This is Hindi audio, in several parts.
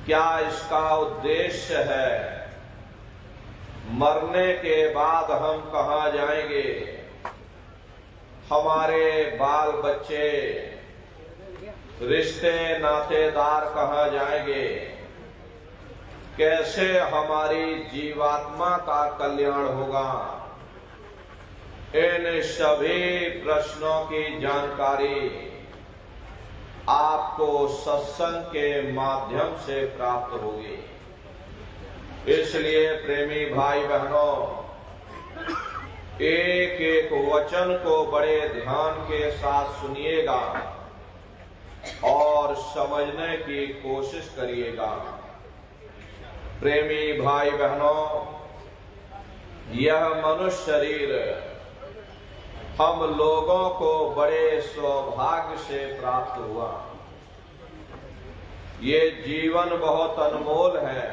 क्या इसका उद्देश्य है? मरने के बाद हम कहाँ जाएंगे? हमारे बाल बच्चे, रिश्ते नातेदार कहाँ जाएंगे? कैसे हमारी जीवात्मा का कल्याण होगा? इन सभी प्रश्नों की जानकारी आपको सत्संग के माध्यम से प्राप्त होगी। इसलिए प्रेमी भाई बहनों, एक एक वचन को बड़े ध्यान के साथ सुनिएगा और समझने की कोशिश करिएगा। प्रेमी भाई बहनों, यह मनुष्य शरीर हम लोगों को बड़े सौभाग्य से प्राप्त हुआ। ये जीवन बहुत अनमोल है।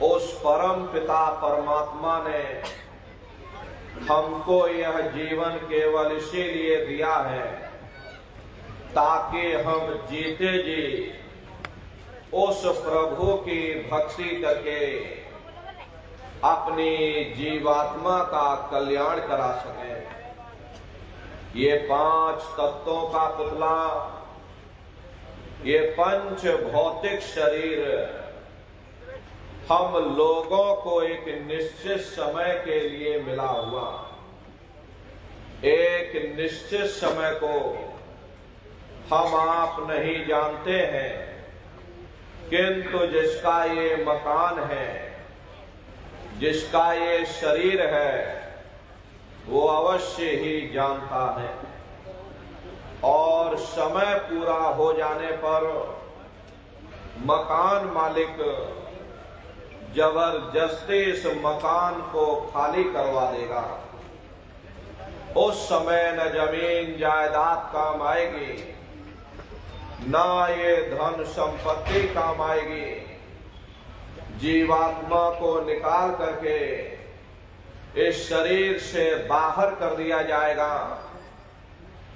उस परम पिता परमात्मा ने हमको यह जीवन केवल इसीलिए दिया है ताकि हम जीते जी उस प्रभु की भक्ति करके अपनी जीवात्मा का कल्याण करा सके। ये 5 तत्वों का पुतला, ये पंच भौतिक शरीर हम लोगों को एक निश्चित समय के लिए मिला हुआ। एक निश्चित समय को हम आप नहीं जानते हैं, किंतु जिसका ये मकान है, जिसका ये शरीर है, वो अवश्य ही जानता है। और समय पूरा हो जाने पर मकान मालिक जबरदस्ती इस मकान को खाली करवा देगा। उस समय न जमीन जायदाद काम आएगी, ना ये धन संपत्ति काम आएगी। जीवात्मा को निकाल करके इस शरीर से बाहर कर दिया जाएगा।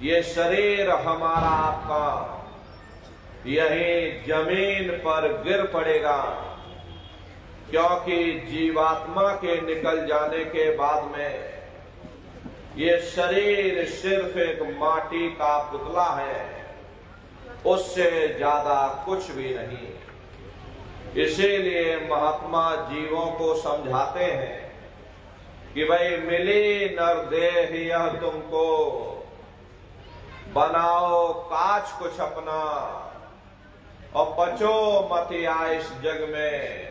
ये शरीर हमारा आपका यही जमीन पर गिर पड़ेगा, क्योंकि जीवात्मा के निकल जाने के बाद में ये शरीर सिर्फ एक माटी का पुतला है, उससे ज्यादा कुछ भी नहीं। इसीलिए महात्मा जीवों को समझाते हैं कि भाई मिली नरदेह यह तुमको, बनाओ काज कुछ अपना और बचो मत इस जग में,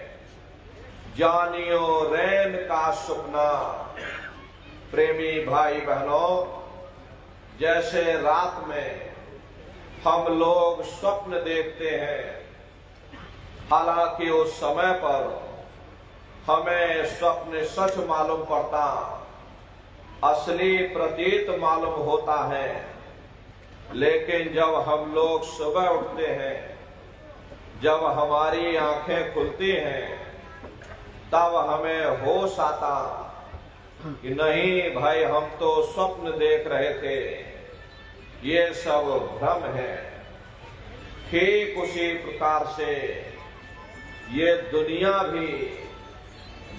जानियो रैन का सुपना। प्रेमी भाई बहनों, जैसे रात में हम लोग स्वप्न देखते हैं, हालांकि उस समय पर हमें स्वप्न सच मालूम पड़ता, असली प्रतीत मालूम होता है। लेकिन जब हम लोग सुबह उठते हैं, जब हमारी आंखें खुलती हैं, तब हमें होश आता कि नहीं भाई, हम तो स्वप्न देख रहे थे, ये सब भ्रम है। ठीक उसी प्रकार से ये दुनिया भी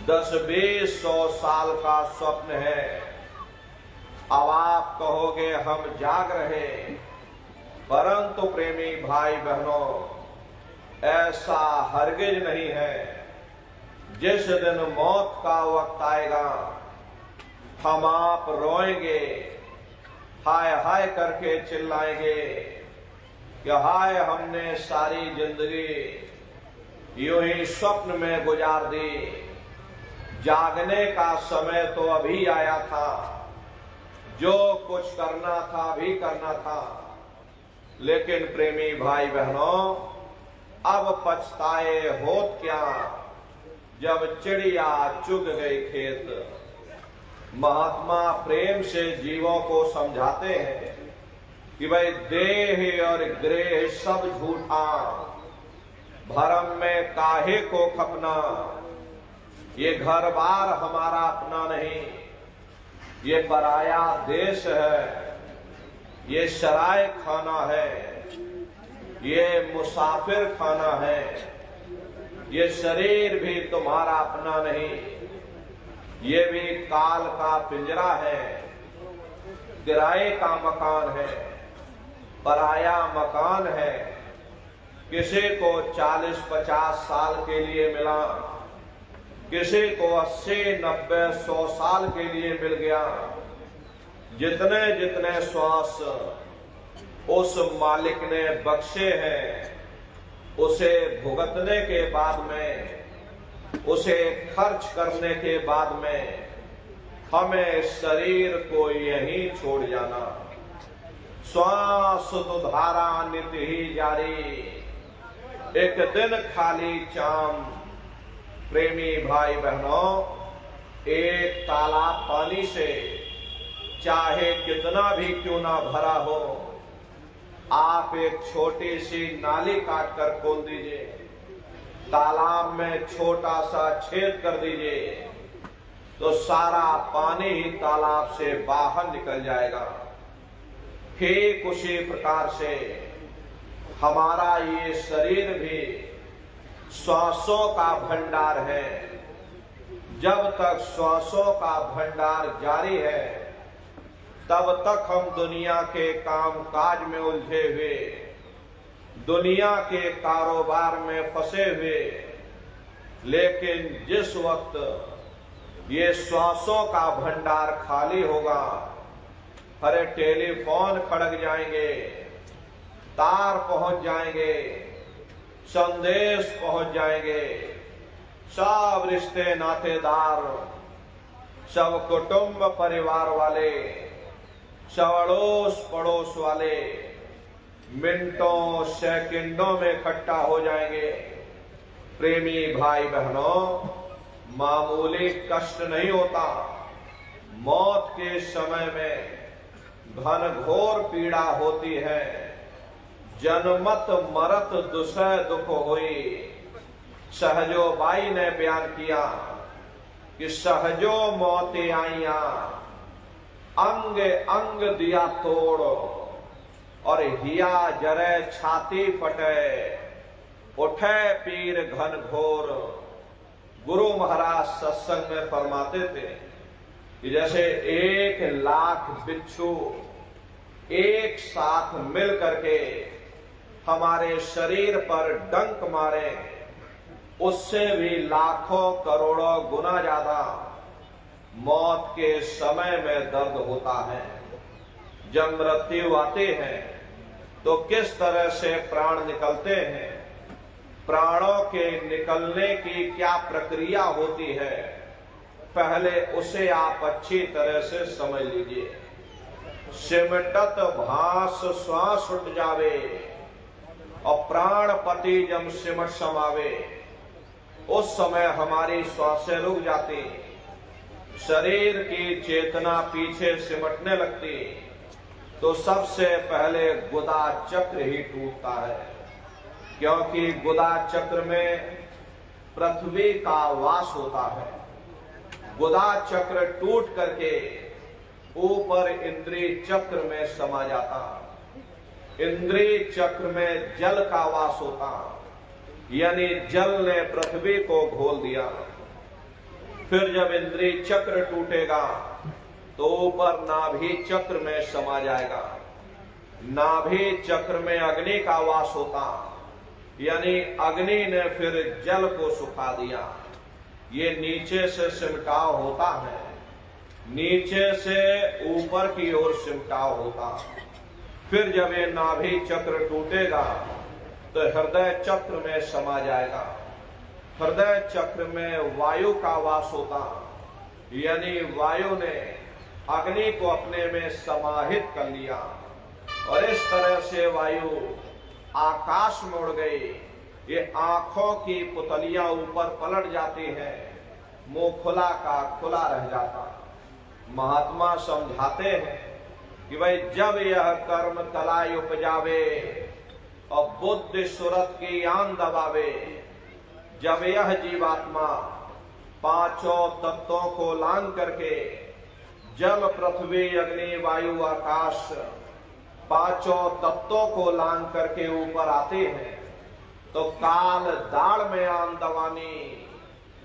10-20-100 साल का स्वप्न है। अब आप कहोगे हम जाग रहे, परंतु प्रेमी भाई बहनों, ऐसा हरगिज नहीं है। जिस दिन मौत का वक्त आएगा, हम आप रोएंगे, हाय हाय करके चिल्लाएंगे कि हाय, हमने सारी जिंदगी यूं ही स्वप्न में गुजार दी, जागने का समय तो अभी आया था, जो कुछ करना था अभी करना था। लेकिन प्रेमी भाई बहनों, अब पछताए होत क्या, जब चिड़िया चुग गई खेत। महात्मा प्रेम से जीवों को समझाते हैं कि भाई देह और ग्रेह सब झूठा, भरम में काहे को खपना। ये घर बार हमारा अपना नहीं, ये पराया देश है, ये शराय खाना है। ये मुसाफिर खाना है, ये शरीर भी तुम्हारा अपना नहीं, ये भी काल का पिंजरा है, किराए का मकान है, पराया मकान है। किसी को 40-50 साल के लिए मिला, किसी को 80-90-100 साल के लिए मिल गया। जितने जितने श्वास उस मालिक ने बख्शे हैं, उसे भुगतने के बाद में, उसे खर्च करने के बाद में हमें शरीर को यहीं छोड़ जाना। श्वास तो धारा नित्य ही जारी, एक दिन खाली चाम। प्रेमी भाई बहनों, एक तालाब पानी से चाहे कितना भी क्यों ना भरा हो, आप एक छोटी सी नाली काट कर खोल दीजिए, तालाब में छोटा सा छेद कर दीजिए, तो सारा पानी ही तालाब से बाहर निकल जाएगा। ठीक उसी प्रकार से हमारा ये शरीर भी श्वासों का भंडार है। जब तक श्वासों का भंडार जारी है, तब तक हम दुनिया के काम काज में उलझे हुए, दुनिया के कारोबार में फंसे हुए। लेकिन जिस वक्त ये श्वासों का भंडार खाली होगा, अरे टेलीफोन खड़क जाएंगे, तार पहुंच जाएंगे, संदेश पहुंच जाएंगे, सब रिश्ते नातेदार, सब कुटुंब परिवार वाले, सब अड़ोस पड़ोस वाले मिनटों सेकंडों में इकट्ठा हो जाएंगे। प्रेमी भाई बहनों, मामूली कष्ट नहीं होता। मौत के समय में घनघोर पीड़ा होती है। जनमत मरत दुसह दुख होई। सहजो बाई ने बयान किया कि सहजो मौतें आईया, अंग अंग दिया तोड़, और हिया जरे छाती फटे, उठे पीर घन घोर। गुरु महाराज सत्संग में फरमाते थे कि जैसे 1,00,000 बिच्छू एक साथ मिल करके हमारे शरीर पर डंक मारे, उससे भी लाखों करोड़ों गुना ज्यादा मौत के समय में दर्द होता है। जब मृत्यु आते हैं तो किस तरह से प्राण निकलते हैं, प्राणों के निकलने की क्या प्रक्रिया होती है, पहले उसे आप अच्छी तरह से समझ लीजिए। सिमटत भास श्वास उठ जावे, और प्राण पति जब सिमट समावे, उस समय हमारी श्वासें रुक जाती, शरीर की चेतना पीछे सिमटने लगती, तो सबसे पहले गुदा चक्र ही टूटता है। क्योंकि गुदा चक्र में पृथ्वी का वास होता है। गुदा चक्र टूट करके ऊपर इंद्रिय चक्र में समा जाता। इंद्रिय चक्र में जल का वास होता, यानी जल ने पृथ्वी को घोल दिया। फिर जब इंद्रिय चक्र टूटेगा तो ऊपर नाभि चक्र में समा जाएगा। नाभि चक्र में अग्नि का वास होता, यानी अग्नि ने फिर जल को सुखा दिया। ये नीचे से सिमटाव होता है, नीचे से ऊपर की ओर सिमटाव होता। फिर जब ये नाभि चक्र टूटेगा तो हृदय चक्र में समा जाएगा। हृदय चक्र में वायु का वास होता, यानी वायु ने अग्नि को अपने में समाहित कर लिया, और इस तरह से वायु आकाश में उड़ गई। ये आंखों की पुतलियां ऊपर पलट जाती हैं, मुंह खुला का खुला रह जाता। महात्मा समझाते हैं कि भाई जब यह कर्म तलाई उपजावे और बुद्धि सुरत की आन दबावे, जब यह जीवात्मा पांचों तत्वों को लांग करके जल पृथ्वी अग्नि वायु आकाश पांचों तत्वों को लांग करके ऊपर आते हैं तो काल दाढ़ में आन दवानी,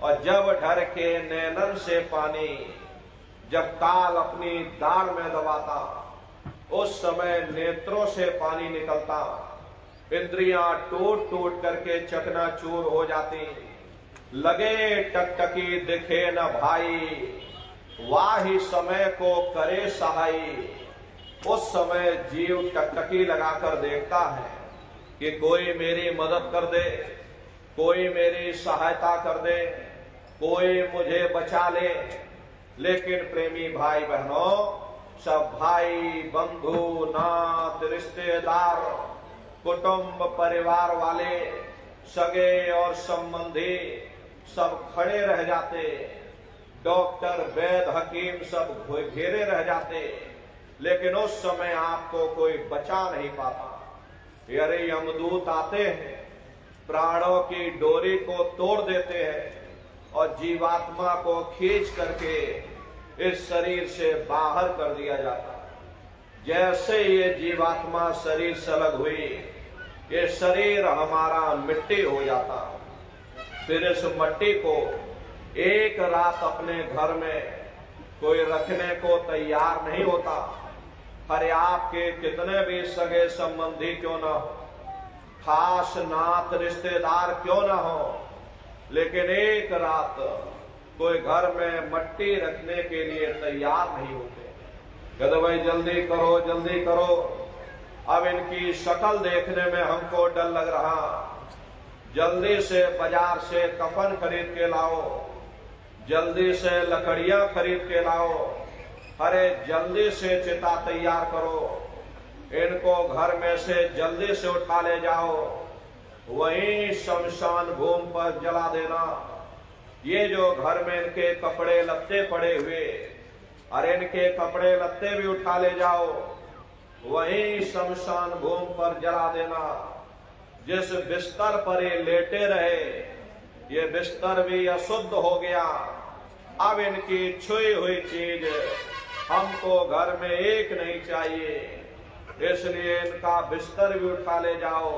और जब ढर के नैनन से पानी, जब काल अपनी दाढ़ में दबाता उस समय नेत्रों से पानी निकलता, इंद्रियां टूट टूट करके चकनाचूर हो जाती, लगे टकटकी दिखे न भाई, वाही समय को करे सहाई। उस समय जीव टकटकी लगाकर देखता है कि कोई मेरी मदद कर दे, कोई मेरी सहायता कर दे, कोई मुझे बचा ले। लेकिन प्रेमी भाई बहनों, सब भाई बंधु नाथ रिश्तेदार कुटुंब परिवार वाले सगे और संबंधी सब खड़े रह जाते, डॉक्टर वैद्य हकीम सब घेरे रह जाते, लेकिन उस समय आपको कोई बचा नहीं पाता। अरे यमदूत आते हैं, प्राणों की डोरी को तोड़ देते हैं और जीवात्मा को खींच करके इस शरीर से बाहर कर दिया जाता। जैसे ये जीवात्मा शरीर से अलग हुई, ये शरीर हमारा मिट्टी हो जाता। फिर इस मिट्टी को एक रात अपने घर में कोई रखने को तैयार नहीं होता। अरे आपके कितने भी सगे संबंधी क्यों ना हो, खास नात रिश्तेदार क्यों ना हो, लेकिन एक रात कोई घर में मिट्टी रखने के लिए तैयार नहीं होते। कहते भाई जल्दी करो जल्दी करो, अब इनकी शक्ल देखने में हमको डर लग रहा, जल्दी से बाजार से कफन खरीद के लाओ, जल्दी से लकड़ियां खरीद के लाओ, अरे जल्दी से चिता तैयार करो, इनको घर में से जल्दी से उठा ले जाओ, वहीं शमशान भूमि पर जला देना। ये जो घर में इनके कपड़े लत्ते पड़े हुए, अरे इनके कपड़े लत्ते भी उठा ले जाओ, वहीं शमशान भूमि पर जला देना। जिस बिस्तर पर ये लेटे रहे, ये बिस्तर भी अशुद्ध हो गया, अब इनकी छुई हुई चीज हमको घर में एक नहीं चाहिए, इसलिए इनका बिस्तर भी उठा ले जाओ,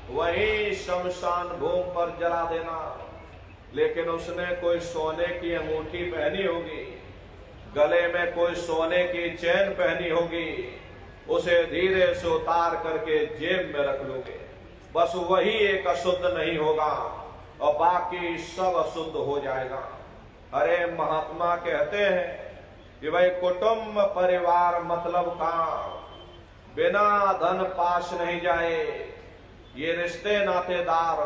वहीं शमशान भूमि पर जला देना। लेकिन उसने कोई सोने की अंगूठी पहनी होगी, गले में कोई सोने की चैन पहनी होगी, उसे धीरे से उतार करके जेब में रख लोगे, बस वही एक अशुद्ध नहीं होगा और बाकी सब अशुद्ध हो जाएगा। अरे महात्मा कहते हैं कि भाई कुटुंब परिवार मतलब काम, बिना धन पास नहीं जाए। ये रिश्ते नातेदार,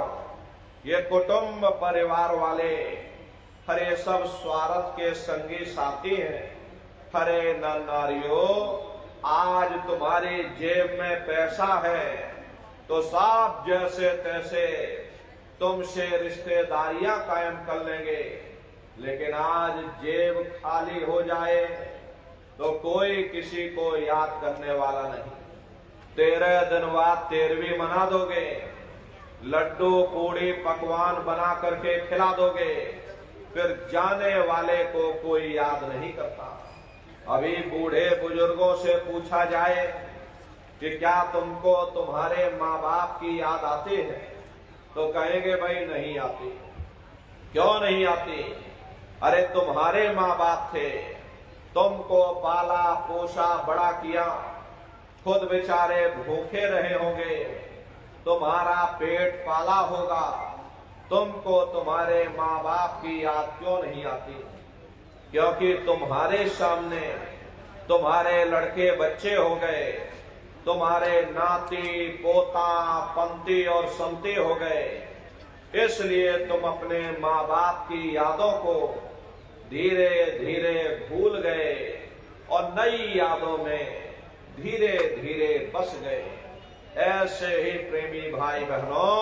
ये कुटुंब परिवार वाले, हरे सब स्वार्थ के संगी साथी हैं। हरे नर नारियों, आज तुम्हारी जेब में पैसा है तो साफ जैसे तैसे तुमसे रिश्तेदारियां कायम कर लेंगे, लेकिन आज जेब खाली हो जाए तो कोई किसी को याद करने वाला नहीं। 13 दिन बाद 13वीं मना दोगे, लड्डू पूड़ी पकवान बना करके खिला दोगे, फिर जाने वाले को कोई याद नहीं करता। अभी बूढ़े बुजुर्गों से पूछा जाए कि क्या तुमको तुम्हारे माँ बाप की याद आती है, तो कहेंगे भाई नहीं आती। क्यों नहीं आती? अरे तुम्हारे माँ बाप थे, तुमको पाला पोसा बड़ा किया, खुद बेचारे भूखे रहे होंगे, तुम्हारा पेट पाला होगा, तुमको तुम्हारे माँ बाप की याद क्यों नहीं आती? क्योंकि तुम्हारे सामने तुम्हारे लड़के बच्चे हो गए, तुम्हारे नाती पोता पंती और संती हो गए, इसलिए तुम अपने माँ बाप की यादों को धीरे धीरे भूल गए और नई यादों में धीरे धीरे बस गए। ऐसे ही प्रेमी भाई बहनों,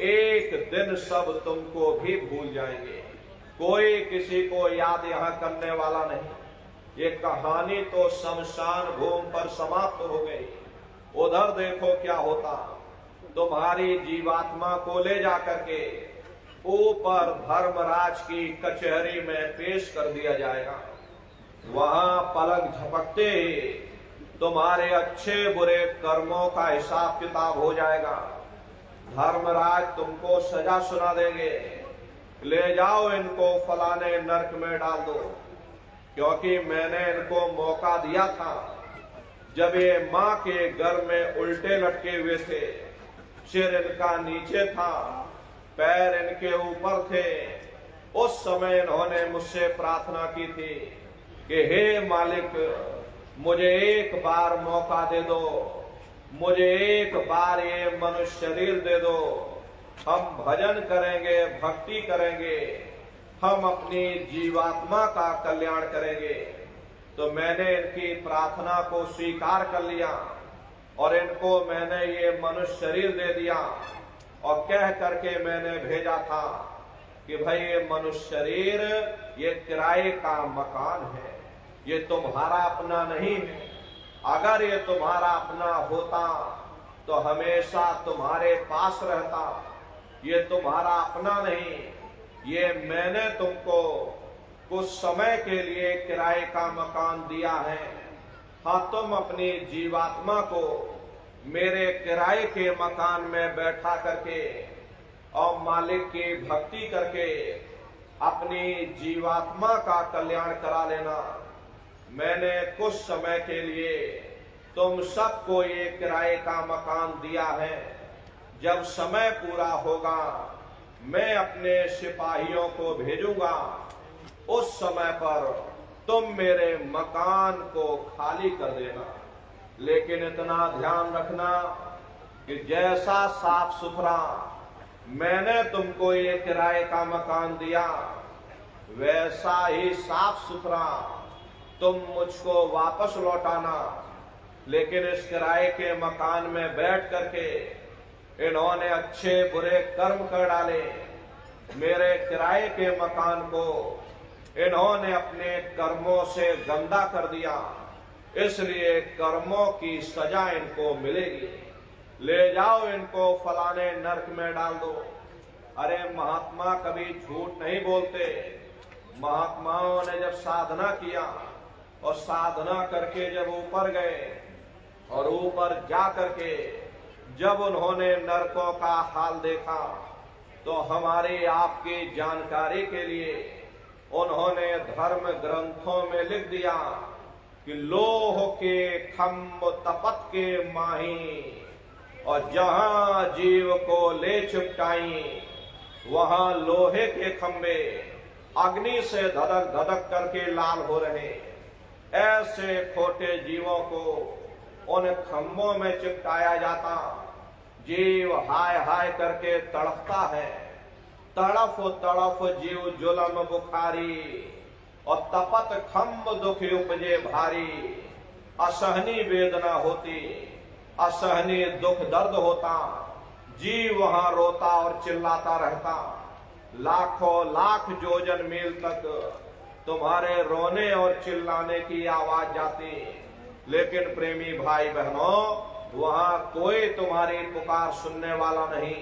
एक दिन सब तुमको भी भूल जाएंगे, कोई किसी को याद यहाँ करने वाला नहीं। ये कहानी तो शमशान भूमि पर समाप्त हो गई। उधर देखो क्या होता, तुम्हारी जीवात्मा को ले जाकर के ऊपर धर्मराज की कचहरी में पेश कर दिया जाएगा। वहां पलक झपकते तुम्हारे अच्छे बुरे कर्मों का हिसाब किताब हो जाएगा। धर्मराज तुमको सजा सुना देंगे, ले जाओ इनको फलाने नरक में डाल दो, क्योंकि मैंने इनको मौका दिया था जब ये मां के गर्भ में उल्टे लटके हुए थे, सिर इनका नीचे था, पैर इनके ऊपर थे। उस समय इन्होंने मुझसे प्रार्थना की थी कि हे मालिक, मुझे एक बार मौका दे दो, मुझे एक बार ये मनुष्य शरीर दे दो, हम भजन करेंगे, भक्ति करेंगे, हम अपनी जीवात्मा का कल्याण करेंगे। तो मैंने इनकी प्रार्थना को स्वीकार कर लिया और इनको मैंने ये मनुष्य शरीर दे दिया और कह करके मैंने भेजा था कि भाई ये मनुष्य शरीर ये किराए का मकान है, ये तुम्हारा अपना नहीं है। अगर ये तुम्हारा अपना होता तो हमेशा तुम्हारे पास रहता। ये तुम्हारा अपना नहीं, ये मैंने तुमको कुछ समय के लिए किराए का मकान दिया है। हाँ, तुम अपनी जीवात्मा को मेरे किराए के मकान में बैठा करके और मालिक की भक्ति करके अपनी जीवात्मा का कल्याण करा लेना। मैंने कुछ समय के लिए तुम सबको ये किराए का मकान दिया है। जब समय पूरा होगा मैं अपने सिपाहियों को भेजूंगा, उस समय पर तुम मेरे मकान को खाली कर देना। लेकिन इतना ध्यान रखना कि जैसा साफ सुथरा मैंने तुमको ये किराए का मकान दिया, वैसा ही साफ सुथरा तुम मुझको वापस लौटाना। लेकिन इस किराए के मकान में बैठ करके इन्होंने अच्छे बुरे कर्म कर डाले। मेरे किराए के मकान को इन्होंने अपने कर्मों से गंदा कर दिया, इसलिए कर्मों की सजा इनको मिलेगी। ले जाओ इनको फलाने नरक में डाल दो। अरे महात्मा कभी झूठ नहीं बोलते। महात्माओं ने जब साधना किया और साधना करके जब ऊपर गए और ऊपर जा करके जब उन्होंने नरकों का हाल देखा, तो हमारी आपकी जानकारी के लिए उन्होंने धर्म ग्रंथों में लिख दिया कि लोह के खम्भ तपत के माही, और जहां जीव को ले चिपटाई वहां लोहे के खंभे अग्नि से धधक धधक करके लाल हो रहे। ऐसे खोटे जीवों को उन खंभों में चिपटाया जाता। जीव हाय हाय करके तड़पता है, तड़फ तड़फ जीव जुलम बुखारी, और तपत खम्भ दुख उपजे भारी। असहनीय वेदना होती, असहनीय दुख दर्द होता, जीव वहां रोता और चिल्लाता रहता। लाखों लाख योजन मील तक तुम्हारे रोने और चिल्लाने की आवाज जाती, लेकिन प्रेमी भाई बहनों, वहां कोई तुम्हारी पुकार सुनने वाला नहीं,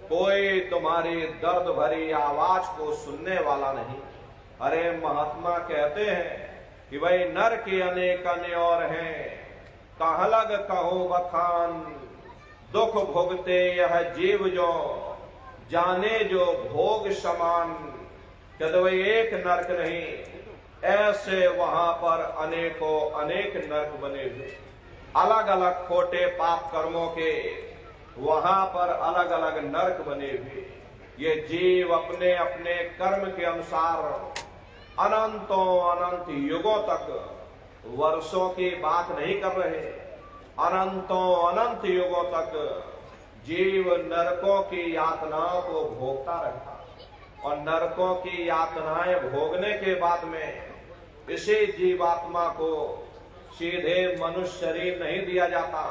कोई तुम्हारी दर्द भरी आवाज को सुनने वाला नहीं। अरे महात्मा कहते हैं कि भाई नर के अनेक अन्य और हैं, कहाँ लग कहो बखान, दुख भोगते यह जीव जो, जाने जो भोग समान। कहते एक नरक नहीं, ऐसे वहां पर अनेकों अनेक नरक बने हुए, अलग अलग खोटे पाप कर्मों के वहां पर अलग अलग नरक बने हुए। ये जीव अपने अपने कर्म के अनुसार अनंतों अनंत युगों तक, वर्षों की बात नहीं कर रहे, अनंतों अनंत युगों तक जीव नरकों की यातनाओं को भोगता रहता। और नरकों की यातनाएं भोगने के बाद में इसी जीवात्मा को सीधे मनुष्य शरीर नहीं दिया जाता,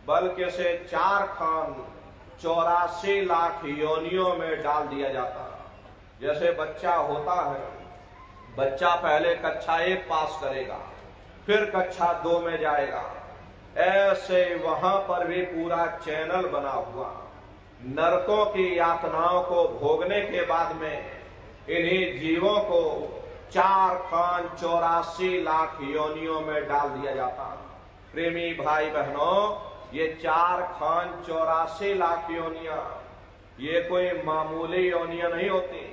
बल्कि इसे 4 खान 84 लाख योनियों में डाल दिया जाता। जैसे बच्चा होता है, बच्चा पहले कक्षा 1 पास करेगा, फिर कक्षा 2 में जाएगा, ऐसे वहां पर भी पूरा चैनल बना हुआ। नरकों की यातनाओं को भोगने के बाद में इन्हीं जीवों को 4 खान 84 लाख योनियों में डाल दिया जाता। प्रेमी भाई बहनों, ये 4 खान 84 लाख योनियां, ये कोई मामूली योनियां नहीं होती।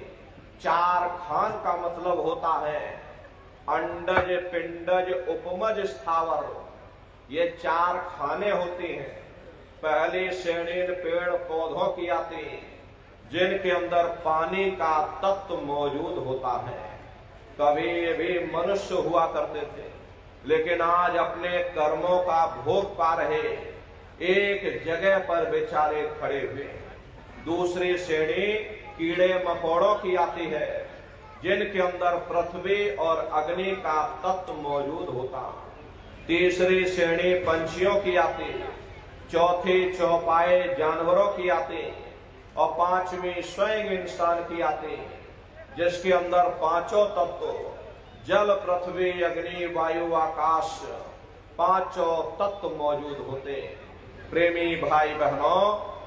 4 खान का मतलब होता है अंडज, पिंडज, उपमज, स्थावर। ये 4 खाने होती हैं। पहली श्रेणी पेड़ पौधों की आती, जिनके अंदर पानी का तत्व मौजूद होता है। कभी भी मनुष्य हुआ करते थे, लेकिन आज अपने कर्मों का भोग पा रहे एक जगह पर बेचारे खड़े हुए। दूसरी श्रेणी कीड़े मकोड़ों की आती है, जिनके अंदर पृथ्वी और अग्नि का तत्व मौजूद होता। तीसरी श्रेणी पंछियों की आती, चौथी चौपाए जानवरों की आती, और 5वीं स्वयं इंसान की आती, जिसके अंदर 5 तत्व जल, पृथ्वी, अग्नि, वायु, आकाश, 5 तत्व मौजूद होते। प्रेमी भाई बहनों,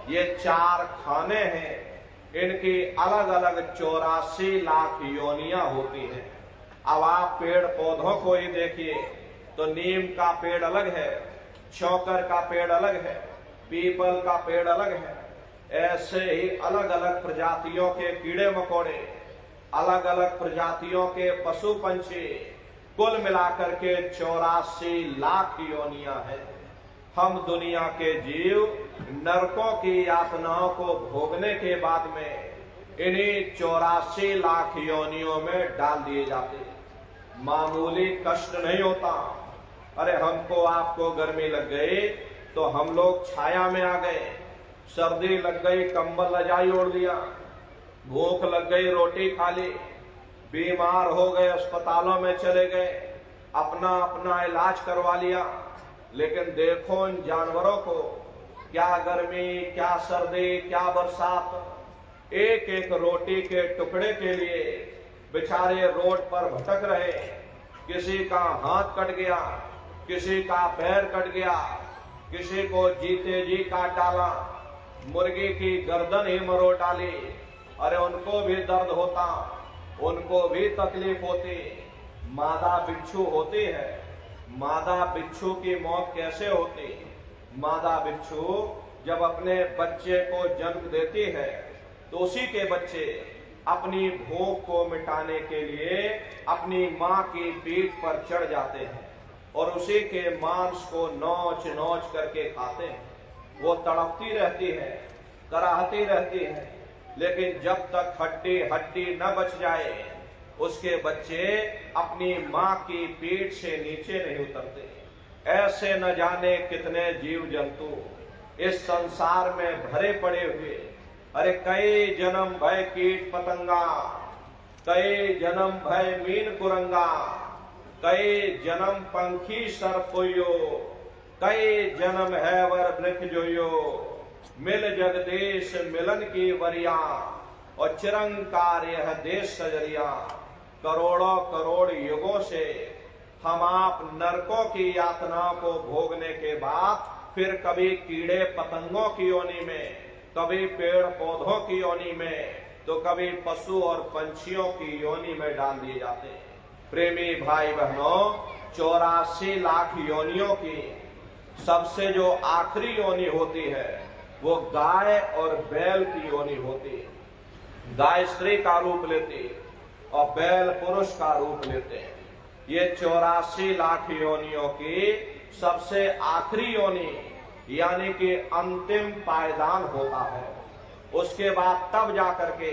ये 4 खाने हैं। इनकी अलग अलग 84 लाख योनियां होती हैं। अब आप पेड़ पौधों को ही देखिए तो नीम का पेड़ अलग है, शौकर का पेड़ अलग है, पीपल का पेड़ अलग है। ऐसे ही अलग अलग प्रजातियों के कीड़े मकोड़े, अलग अलग प्रजातियों के पशु पंछी, कुल मिलाकर के 84 लाख योनियां हैं। हम दुनिया के जीव नरकों की यातनाओं को भोगने के बाद में इन्हीं 84 लाख योनियों में डाल दिए जाते। मामूली कष्ट नहीं होता। अरे हमको आपको गर्मी लग गई तो हम लोग छाया में आ गए, सर्दी लग गई कंबल रजाई ओढ़ लिया, भूख लग गई रोटी खा ली, बीमार हो गए अस्पतालों में चले गए, अपना अपना इलाज करवा लिया। लेकिन देखो इन जानवरों को, क्या गर्मी, क्या सर्दी, क्या बरसात, एक एक रोटी के टुकड़े के लिए बेचारे रोड पर भटक रहे। किसी का हाथ कट गया, किसी का पैर कट गया, किसी को जीते जी काट डाला, मुर्गी की गर्दन ही मरोड़ डाली। अरे उनको भी दर्द होता, उनको भी तकलीफ होती। मादा बिच्छू होती है, मादा बिच्छू की मौत कैसे होती? मादा बिच्छू जब अपने बच्चे को जन्म देती है तो उसी के बच्चे अपनी भूख को मिटाने के लिए अपनी मां की पीठ पर चढ़ जाते हैं और उसी के मांस को नोच नोच करके खाते हैं। वो तड़पती रहती है, कराहती रहती है, लेकिन जब तक हड्डी हड्डी न बच जाए उसके बच्चे अपनी मां की पीठ से नीचे नहीं उतरते। ऐसे न जाने कितने जीव जंतु इस संसार में भरे पड़े हुए। अरे कई जन्म भय कीट पतंगा, कई जन्म भय मीन कुरंगा, कई जन्म पंखी सरपोयो, कई जन्म है वर वृक्ष जोयो, मिल जगदेश मिलन की वरिया, और चिरंकार यह देश सजरिया। करोड़ों करोड़ युगों से हम आप नरकों की यातनाओं को भोगने के बाद फिर कभी कीड़े पतंगों की योनि में, कभी पेड़ पौधों की योनि में, तो कभी पशु और पंछियों की योनि में डाल दिए जाते हैं। प्रेमी भाई बहनों, 84 लाख योनियों की सबसे जो आखिरी योनि होती है वो गाय और बैल की योनि होती है। गाय स्त्री का रूप लेती और बैल पुरुष का रूप लेते हैं। ये 84 लाख योनियों की सबसे आखिरी योनि यानी कि अंतिम पायदान होता है। उसके बाद तब जाकर के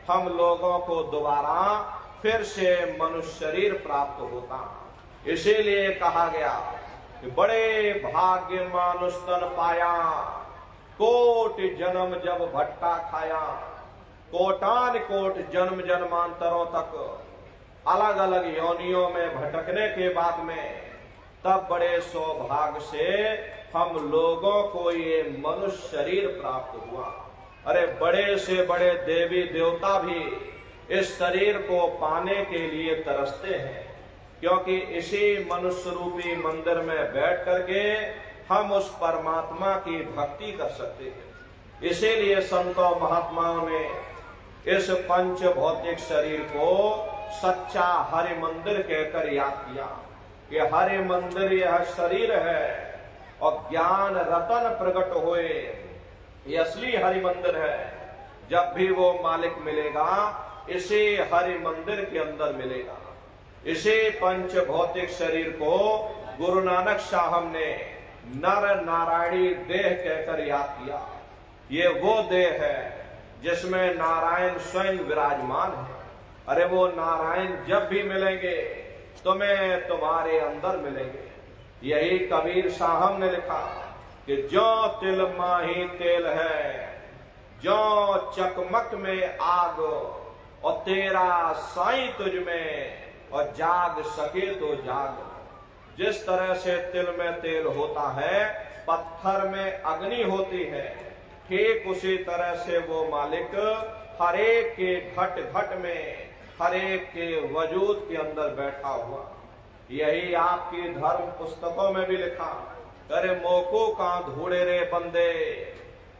हम लोगों को दोबारा फिर से मनुष्य शरीर प्राप्त होता। इसीलिए कहा गया कि बड़े भाग्य मानुष तन पाया, कोटि जन्म जब भट्टा खाया। कोटान कोट जन्म जन्मांतरों तक अलग अलग योनियों में भटकने के बाद में तब बड़े सौभाग्य से हम लोगों को ये मनुष्य शरीर प्राप्त हुआ। अरे बड़े से बड़े देवी देवता भी इस शरीर को पाने के लिए तरसते हैं, क्योंकि इसी मनुष्य रूपी मंदिर में बैठ करके हम उस परमात्मा की भक्ति कर सकते हैं। इसीलिए संतों महात्माओं ने इस पंच भौतिक शरीर को सच्चा हरि मंदिर कहकर याद किया। कि हरि मंदिर यह शरीर है और ज्ञान रतन प्रकट होए, ये असली हरि मंदिर है। जब भी वो मालिक मिलेगा इसे हरि मंदिर के अंदर मिलेगा। इसे पंच भौतिक शरीर को गुरु नानक साहब ने नर नारायणी देह कहकर याद किया। ये वो देह है जिसमें नारायण स्वयं विराजमान है। अरे वो नारायण जब भी मिलेंगे तुम्हें तुम्हारे अंदर मिलेंगे। यही कबीर साहब ने लिखा कि जो तिल माही तेल है, जो चकमक में आग, और तेरा साईं तुझ में, और जाग सके तो जाग। जिस तरह से तिल में तेल होता है, पत्थर में अग्नि होती है, ठीक उसी तरह से वो मालिक हरेक के घट घट में, हरेक के वजूद के अंदर बैठा हुआ। यही आपकी धर्म पुस्तकों में भी लिखा, अरे मोको का ढूंढे रे बंदे,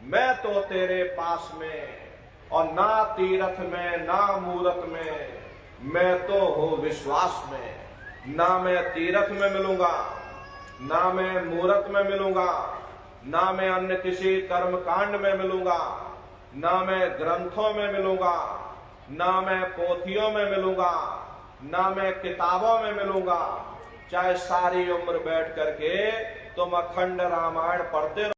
मैं तो तेरे पास में, और ना तीरथ में ना मूरत में, मैं तो हूं विश्वास में। ना मैं तीरथ में मिलूंगा, ना मैं मूरत में मिलूंगा, ना मैं अन्य किसी कर्म कांड में मिलूंगा, ना मैं ग्रंथों में मिलूंगा, ना मैं पोथियों में मिलूंगा, ना मैं किताबों में मिलूंगा। चाहे सारी उम्र बैठ करके तुम अखंड रामायण पढ़ते